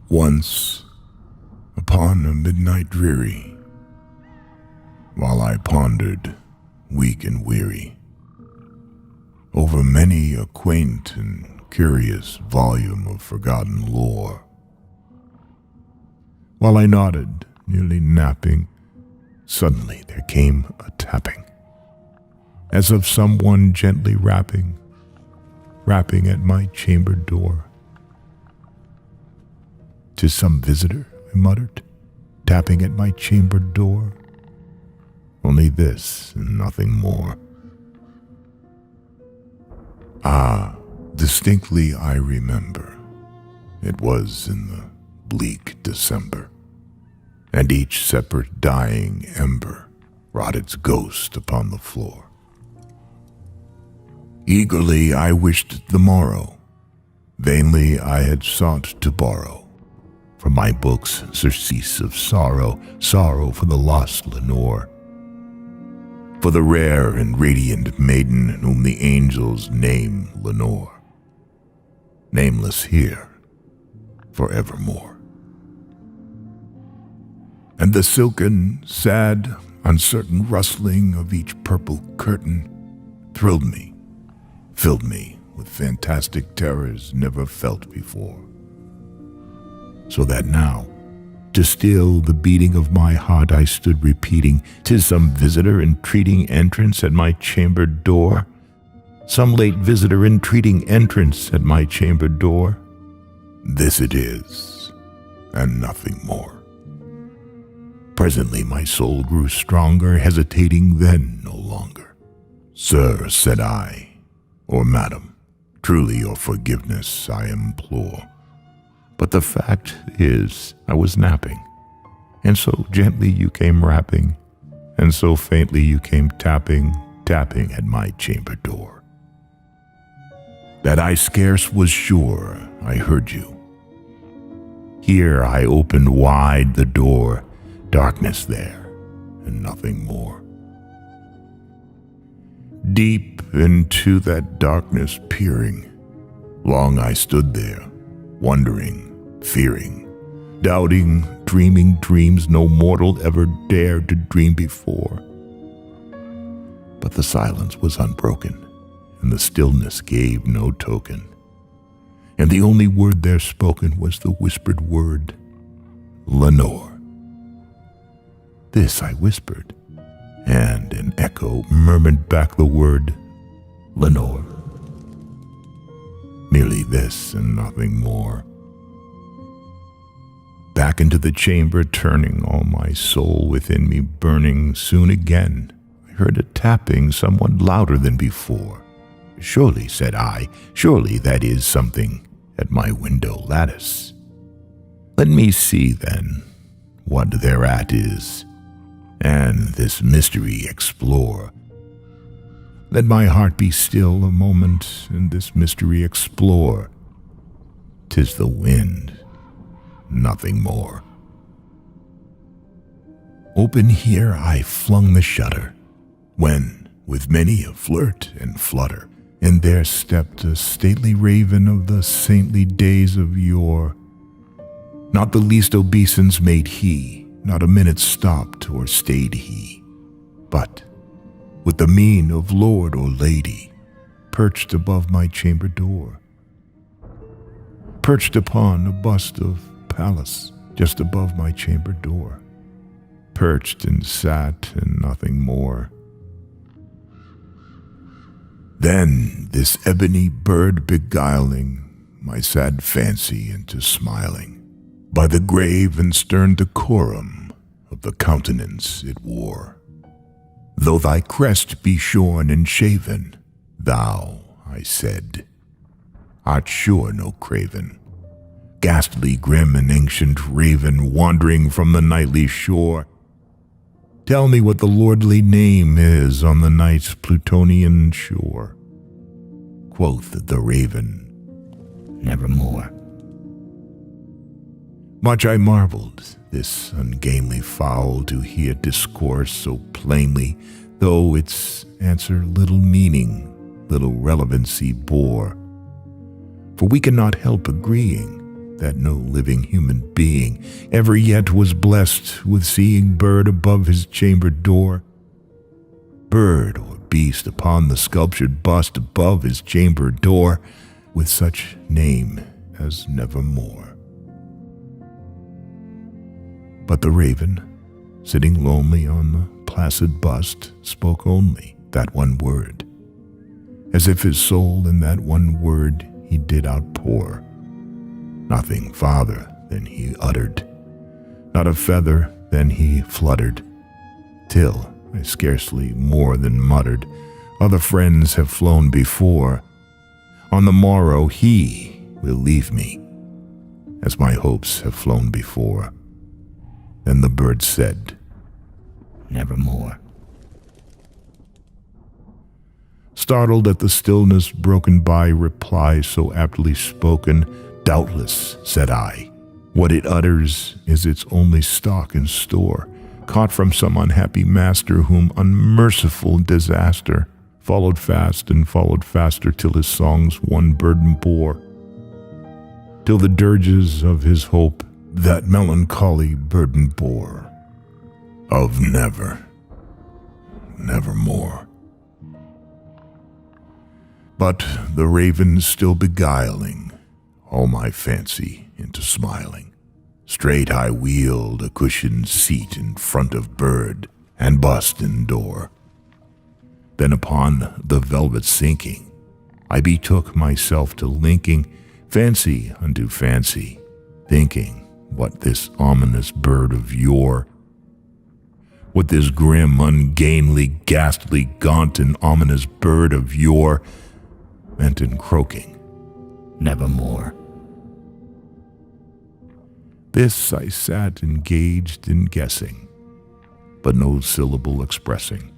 Once, upon a midnight dreary, while I pondered, weak and weary, over many a quaint and curious volume of forgotten lore, while I nodded, nearly napping, suddenly there came a tapping, as of someone gently rapping at my chamber door. "'Tis some visitor," I muttered, tapping at my chamber door. Only this and nothing more. Distinctly I remember. It was in the bleak December, and each separate dying ember wrought its ghost upon the floor. Eagerly I wished the morrow. Vainly I had sought to borrow from my books surcease of sorrow, sorrow for the lost Lenore, for the rare and radiant maiden whom the angels name Lenore, nameless here forevermore. And the silken, sad, uncertain rustling of each purple curtain thrilled me, filled me with fantastic terrors never felt before. So that now, to still the beating of my heart, I stood repeating, "'Tis some visitor entreating entrance at my chamber door, some late visitor entreating entrance at my chamber door. This it is, and nothing more." Presently my soul grew stronger, hesitating then no longer. "Sir," said I, "or madam, truly your forgiveness I implore. But the fact is, I was napping, and so gently you came rapping, and so faintly you came tapping at my chamber door, that I scarce was sure I heard you. Here I opened wide the door, darkness there, and nothing more. Deep into that darkness peering, long I stood there, wondering, fearing, doubting, dreaming dreams no mortal ever dared to dream before. But the silence was unbroken, and the stillness gave no token, and the only word there spoken was the whispered word, "Lenore." This I whispered, and an echo murmured back the word, "Lenore." Merely this and nothing more. Back into the chamber turning, all my soul within me burning, soon again I heard a tapping somewhat louder than before. "Surely," said I, "surely that is something at my window lattice. Let me see, then, what thereat is, and this mystery explore. Let my heart be still a moment, and this mystery explore. 'Tis the wind, nothing more." Open here I flung the shutter, when, with many a flirt and flutter, in there stepped a stately raven of the saintly days of yore. Not the least obeisance made he, not a minute stopped or stayed he, but, with the mien of lord or lady, perched above my chamber door, perched upon a bust of Pallas just above my chamber door, perched and sat and nothing more. Then this ebony bird beguiling my sad fancy into smiling, by the grave and stern decorum of the countenance it wore. "Though thy crest be shorn and shaven, thou," I said, "art sure no craven, ghastly, grim, and ancient raven, wandering from the nightly shore. Tell me what the lordly name is on the night's Plutonian shore." Quoth the raven, "Nevermore." Much I marveled, this ungainly fowl, to hear discourse so plainly, though its answer little meaning, little relevancy bore. For we cannot help agreeing that no living human being ever yet was blessed with seeing bird above his chamber door, bird or beast upon the sculptured bust above his chamber door, with such name as nevermore. But the raven, sitting lonely on the placid bust, spoke only that one word, as if his soul in that one word he did outpour. Nothing farther than he uttered, not a feather than he fluttered, till I scarcely more than muttered, other friends have flown before. On the morrow he will leave me, as my hopes have flown before. Then the bird said, nevermore. Startled at the stillness broken by reply so aptly spoken, doubtless, said I, what it utters is its only stock and store, caught from some unhappy master whom unmerciful disaster followed fast and followed faster till his songs one burden bore, till the dirges of his hope that melancholy burden bore, of never, nevermore. But the raven still beguiling all my fancy into smiling, straight I wheeled a cushioned seat in front of bird and bust and door. Then upon the velvet sinking, I betook myself to linking fancy unto fancy, thinking what this ominous bird of yore, what this grim, ungainly, ghastly, gaunt, and ominous bird of yore meant in croaking, nevermore. This I sat engaged in guessing, but no syllable expressing,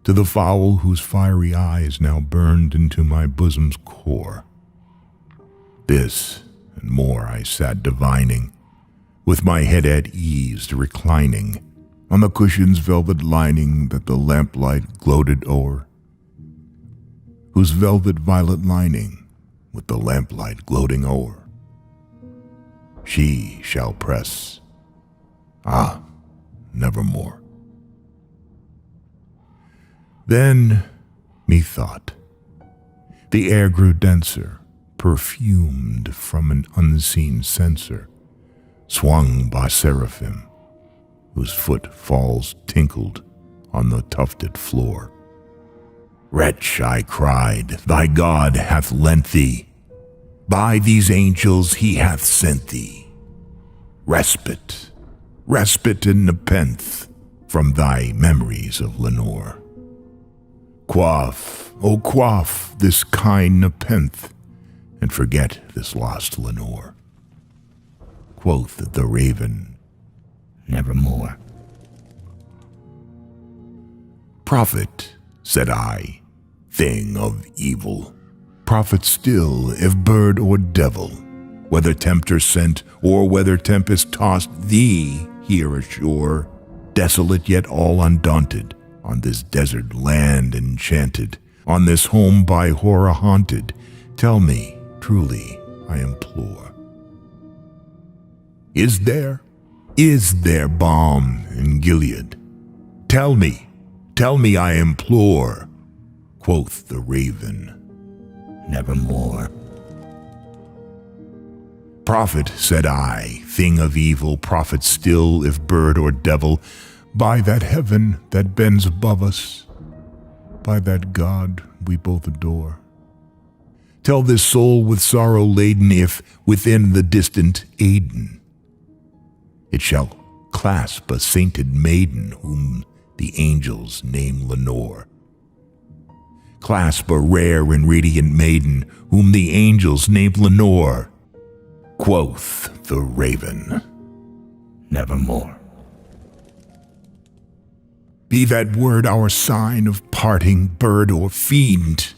to the fowl whose fiery eyes now burned into my bosom's core. This and more I sat divining, with my head at ease reclining on the cushion's velvet lining that the lamplight gloated o'er, whose velvet violet lining with the lamplight gloating o'er. She shall press, nevermore. Then, methought, the air grew denser, perfumed from an unseen censer, swung by seraphim, whose footfalls tinkled on the tufted floor. Wretch, I cried, thy God hath lent thee, by these angels he hath sent thee, respite, respite and nepenthe from thy memories of Lenore. Quaff, oh quaff this kind nepenthe, and forget this lost Lenore. Quoth the raven, nevermore. Prophet, said I, thing of evil, prophet still, if bird or devil, whether tempter sent or whether tempest tossed thee here ashore, desolate yet all undaunted, on this desert land enchanted, on this home by horror haunted, tell me, truly I implore, is there balm in Gilead? Tell me, I implore. Quoth the raven, nevermore. Prophet, said I, thing of evil, prophet still, if bird or devil, by that heaven that bends above us, by that God we both adore. Tell this soul with sorrow laden if, within the distant Aden, it shall clasp a sainted maiden whom the angels name Lenore. Clasp a rare and radiant maiden whom the angels name Lenore. Quoth the raven, nevermore. Be that word our sign of parting, bird or fiend,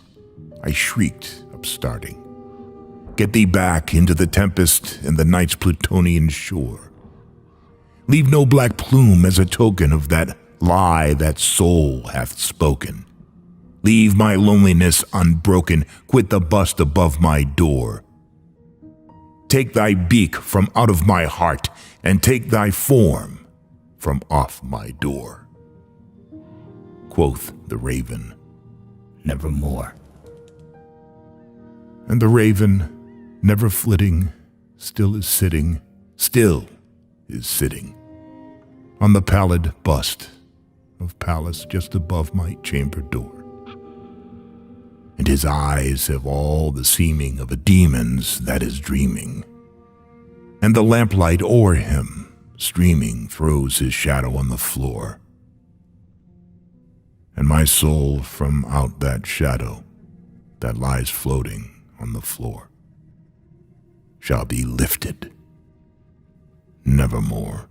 I shrieked, upstarting. Get thee back into the tempest and the night's Plutonian shore. Leave no black plume as a token of that lie that soul hath spoken. Leave my loneliness unbroken, quit the bust above my door. take thy beak from out of my heart, and take thy form from off my door. Quoth the raven, "Nevermore." And the raven, never flitting, still is sitting on the pallid bust of Pallas just above my chamber door. And his eyes have all the seeming of a demon's that is dreaming, and the lamplight o'er him, streaming, throws his shadow on the floor. And my soul from out that shadow that lies floating on the floor shall be lifted nevermore.